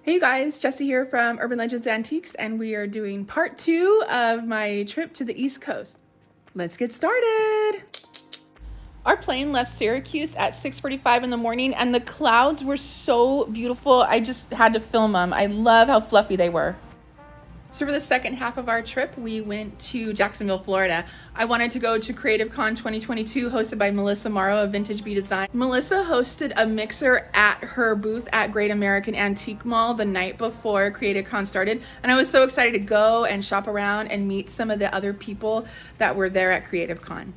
Hey you guys, Jessie here from Urban Legends Antiques, and we are doing part 2 of my trip to the East Coast. Let's get started. Our plane left Syracuse at 6:45 in the morning, and the clouds were so beautiful. I just had to film them. I love how fluffy they were. So for the second half of our trip, we went to Jacksonville, Florida. I wanted to go to Creative Con 2022, hosted by Melissa Marro of Vintage Bee Design. Melissa hosted a mixer at her booth at Great American Antique Mall the night before Creative Con started, and I was so excited to go and shop around and meet some of the other people that were there at Creative Con.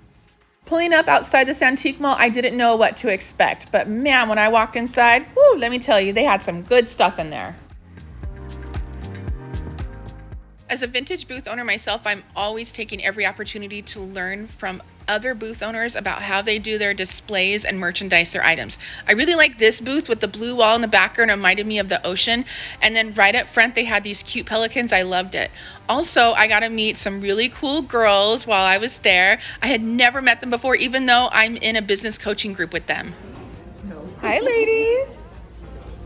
Pulling up outside this antique mall, I didn't know what to expect, but man, when I walked inside, whoo, let me tell you, they had some good stuff in there. As a vintage booth owner myself, I'm always taking every opportunity to learn from other booth owners about how they do their displays and merchandise their items. I really like this booth with the blue wall in the background. It reminded me of the ocean. And then right up front, they had these cute pelicans. I loved it. Also, I got to meet some really cool girls while I was there. I had never met them before, even though I'm in a business coaching group with them. No. Hi, ladies.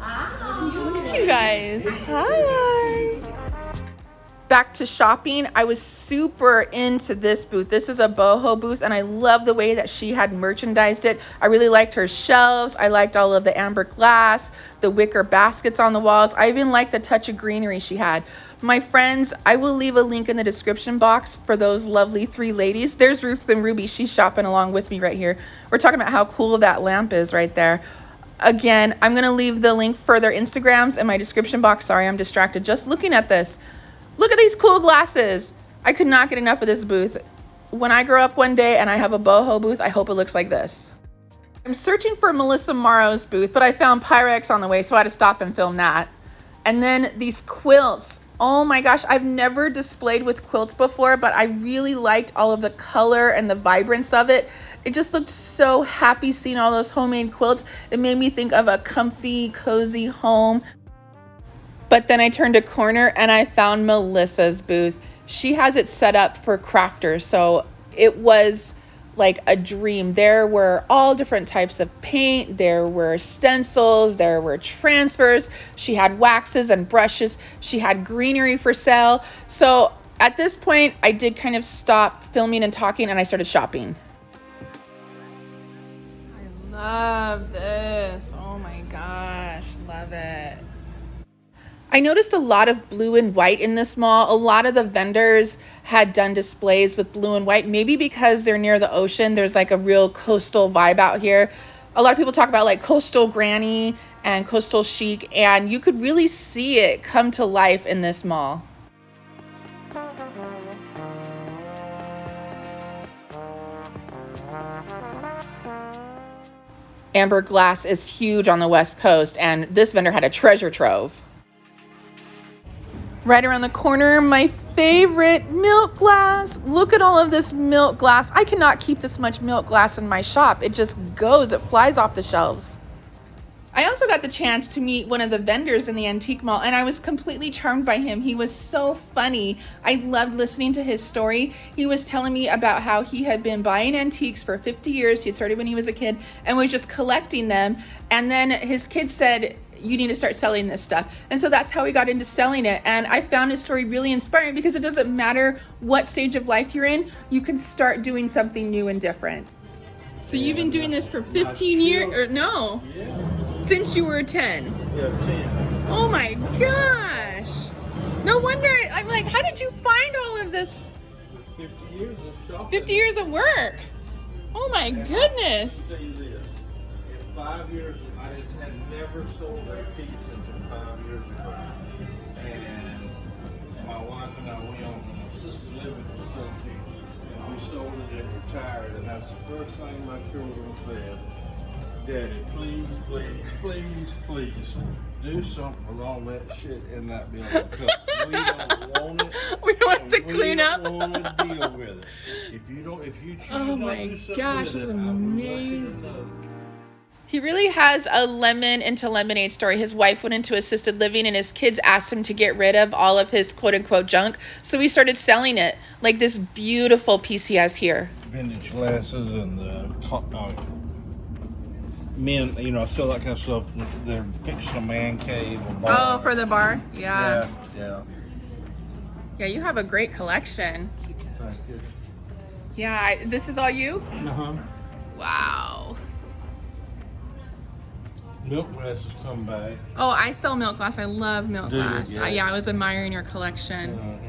Hi. Look at you guys. Hi. Back to shopping, I was super into this booth. This is a boho booth, and I love the way that she had merchandised it. I really liked her shelves. I liked all of the amber glass, the wicker baskets on the walls. I even liked the touch of greenery she had. My friends, I will leave a link in the description box for those lovely three ladies. There's Ruth and Ruby. She's shopping along with me right here. We're talking about how cool that lamp is right there. Again, I'm going to leave the link for their Instagrams in my description box. Sorry, I'm distracted just looking at this. Look at these cool glasses. I could not get enough of this booth. When I grow up one day and I have a boho booth, I hope it looks like this. I'm searching for Melissa Marro's booth, but I found Pyrex on the way, so I had to stop and film that. And then these quilts. Oh my gosh, I've never displayed with quilts before, but I really liked all of the color and the vibrance of it. It just looked so happy seeing all those homemade quilts. It made me think of a comfy, cozy home. But then I turned a corner and I found Melissa's booth. She has it set up for crafters, so it was like a dream. There were all different types of paint. There were stencils. There were transfers. She had waxes and brushes. She had greenery for sale. So at this point, I did kind of stop filming and talking, and I started shopping. I love this. Oh my gosh, love it. I noticed a lot of blue and white in this mall. A lot of the vendors had done displays with blue and white, maybe because they're near the ocean. There's like a real coastal vibe out here. A lot of people talk about like coastal granny and coastal chic, and you could really see it come to life in this mall. Amber glass is huge on the West Coast, and this vendor had a treasure trove. Right around the corner, my favorite milk glass. Look at all of this milk glass. I cannot keep this much milk glass in my shop. It just goes, it flies off the shelves. I also got the chance to meet one of the vendors in the antique mall, and I was completely charmed by him. He was so funny. I loved listening to his story. He was telling me about how he had been buying antiques for 50 years. He started when he was a kid and was just collecting them. And then his kids said, you need to start selling this stuff. And so that's how we got into selling it. And I found his story really inspiring because it doesn't matter what stage of life you're in, you can start doing something new and different. So you've been doing this for 15 years, or no? Yeah. Since you were 10? Yeah, 10. Oh my gosh. No wonder, I'm like, how did you find all of this? 50 years of shopping. 50 years of work. Oh my goodness. I'll tell you this, in 5 years, I just had never sold a piece until 5 years ago. And my wife and I went on an assisted living facility, and we sold it and retired. And that's the first thing my children said, Daddy, please, please, please, please, do something with all that shit in that building. We don't want it. We want to clean up. We don't want to deal with it. If you choose oh not my to do something gosh, with it's it, I would like you to amazing. know. He really has a lemon into lemonade story. His wife went into assisted living and his kids asked him to get rid of all of his quote unquote junk. So he started selling it, like this beautiful piece he has here. Vintage glasses and the men, you know, I sell that kind of stuff. They're fixing a man cave or bar. Oh, for the bar? Yeah. Yeah. Yeah, you have a great collection. Thank you. Yeah, this is all you? Uh-huh. Wow. Milk glasses come back. Oh, I sell milk glass. I love milk Do you? glass. Yeah. Yeah, I was admiring your collection.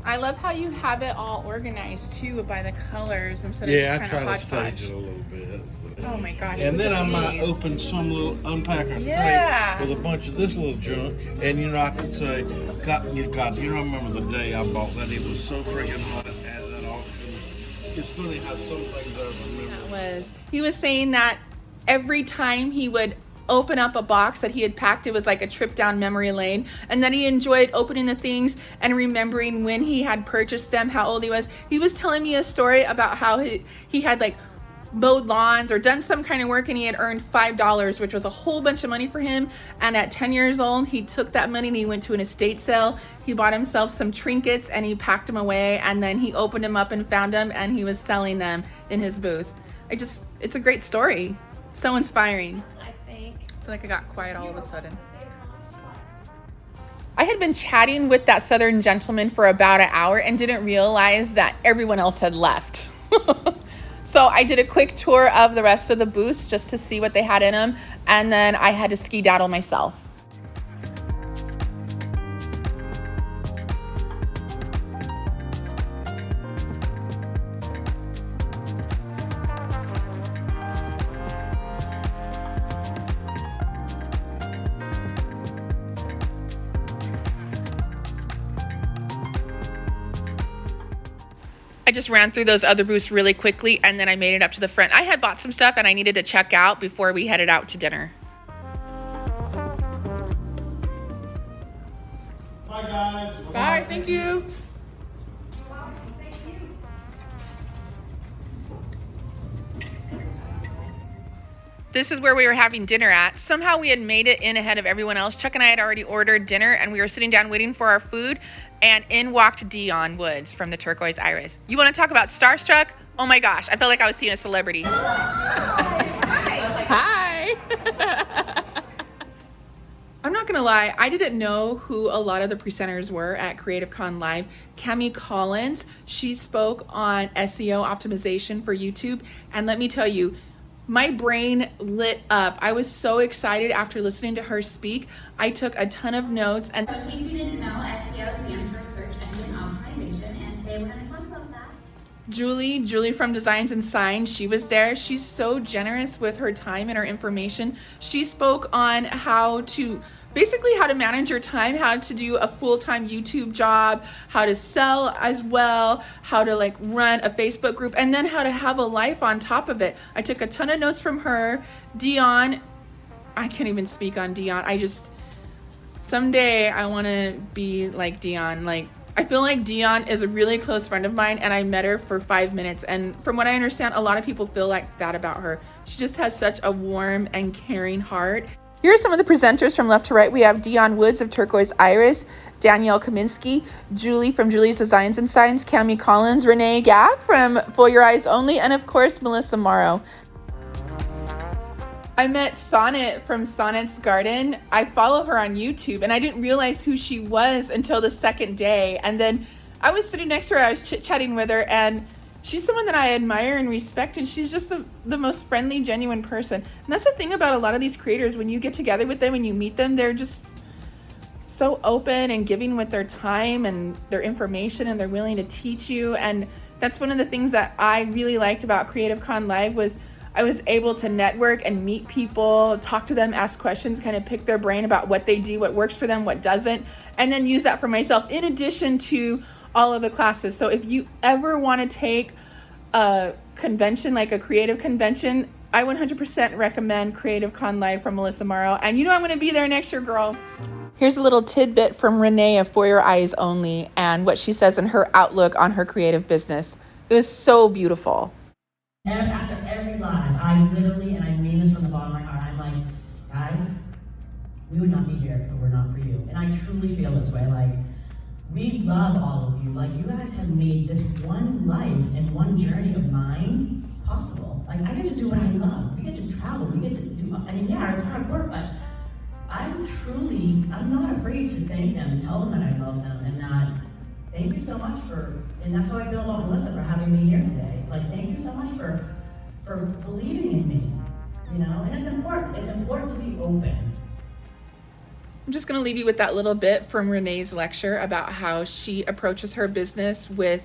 I love how you have it all organized too by the colors instead of just kind of hodgepodge. Yeah, I try to stage it a little bit. So. Oh my gosh. And then I might these. open some little unpacker Yeah. crate with a bunch of this little junk, and you know I could say, God, you remember the day I bought that? It was so freaking hot at that auction. It's funny how some things I remember. He was saying that every time he would open up a box that he had packed, it was like a trip down memory lane, and then he enjoyed opening the things and remembering when he had purchased them, how old he was. He was telling me a story about how he had like mowed lawns or done some kind of work, and he had earned $5, which was a whole bunch of money for him. And at 10 years old, he took that money and he went to an estate sale. He bought himself some trinkets and he packed them away, and then he opened them up and found them, and he was selling them in his booth. It's a great story. So inspiring. I feel like I got quiet all of a sudden. I had been chatting with that Southern gentleman for about an hour and didn't realize that everyone else had left. So I did a quick tour of the rest of the booths just to see what they had in them, and then I had to skedaddle myself. I just ran through those other booths really quickly, and then I made it up to the front. I had bought some stuff and I needed to check out before we headed out to dinner. Bye, guys. Bye, thank you. This is where we were having dinner at. Somehow we had made it in ahead of everyone else. Chuck and I had already ordered dinner, and we were sitting down waiting for our food, and in walked Dionne Woods from the Turquoise Iris. You want to talk about starstruck? Oh my gosh, I felt like I was seeing a celebrity. Hi. I'm not gonna lie, I didn't know who a lot of the presenters were at Creative Con Live. Cami Collins, she spoke on SEO optimization for YouTube, and let me tell you, my brain lit up. I was so excited after listening to her speak. I took a ton of notes. And in case you didn't know, SEO stands for search engine optimization, and today we're going to talk about that. Julie from Designs and Signs, she was there. She's so generous with her time and her information. She spoke on how to manage your time, how to do a full-time YouTube job, how to sell as well, how to like run a Facebook group, and then how to have a life on top of it. I took a ton of notes from her. Dionne, I can't even speak on Dionne. Someday I want to be like Dionne. Like, I feel like Dionne is a really close friend of mine, and I met her for 5 minutes. And from what I understand, a lot of people feel like that about her. She just has such a warm and caring heart. Here are some of the presenters from left to right. We have Dionne Woods of Turquoise Iris, Danielle Kaminsky, Julie from Julie's Designs and Signs, Cami Collins, Rene Gaff from For Your Eyes Only, and of course, Melissa Marro. I met Sonnet from Sonnet's Garden. I follow her on YouTube, and I didn't realize who she was until the second day. And then I was sitting next to her, I was chit-chatting with her, and she's someone that I admire and respect, and she's just the most friendly, genuine person. And that's the thing about a lot of these creators. When you get together with them and you meet them, they're just so open and giving with their time and their information, and they're willing to teach you. And that's one of the things that I really liked about Creative Con Live was I was able to network and meet people, talk to them, ask questions, kind of pick their brain about what they do, what works for them, what doesn't, and then use that for myself in addition to all of the classes. So if you ever want to take a convention, like a creative convention, I 100% recommend Creative Con Live from Melissa Marro. And you know I'm going to be there next year, girl. Here's a little tidbit from Rene of For Your Eyes Only and what she says in her outlook on her creative business. It was so beautiful. After every live, I literally, and I mean this from the bottom of my heart, I'm like, guys, we would not be here if it were not for you. And I truly feel this way, like, we love all of you. Like, you guys have made this one life and one journey of mine possible. Like, I get to do what I love. we get to travel, we get to do, I mean, yeah, it's hard work, but I'm not afraid to thank them, tell them that I love them, and that, thank you so much and that's how I feel about Melissa, for having me here today. It's like, thank you so much for believing in me, you know, and it's important to be open. I'm just going to leave you with that little bit from Renee's lecture about how she approaches her business with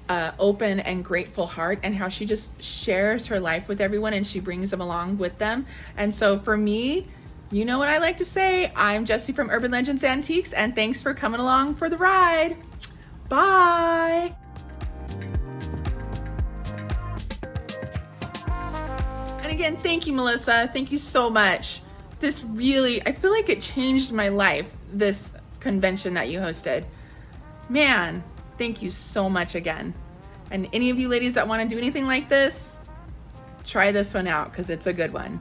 open and grateful heart, and how she just shares her life with everyone and she brings them along with them. And so for me, you know what I like to say, I'm Jessie from Urban Legends Antiques, and thanks for coming along for the ride. Bye. And again, thank you, Melissa. Thank you so much. This really, I feel like it changed my life, this convention that you hosted. Man, thank you so much again. And any of you ladies that want to do anything like this, try this one out because it's a good one.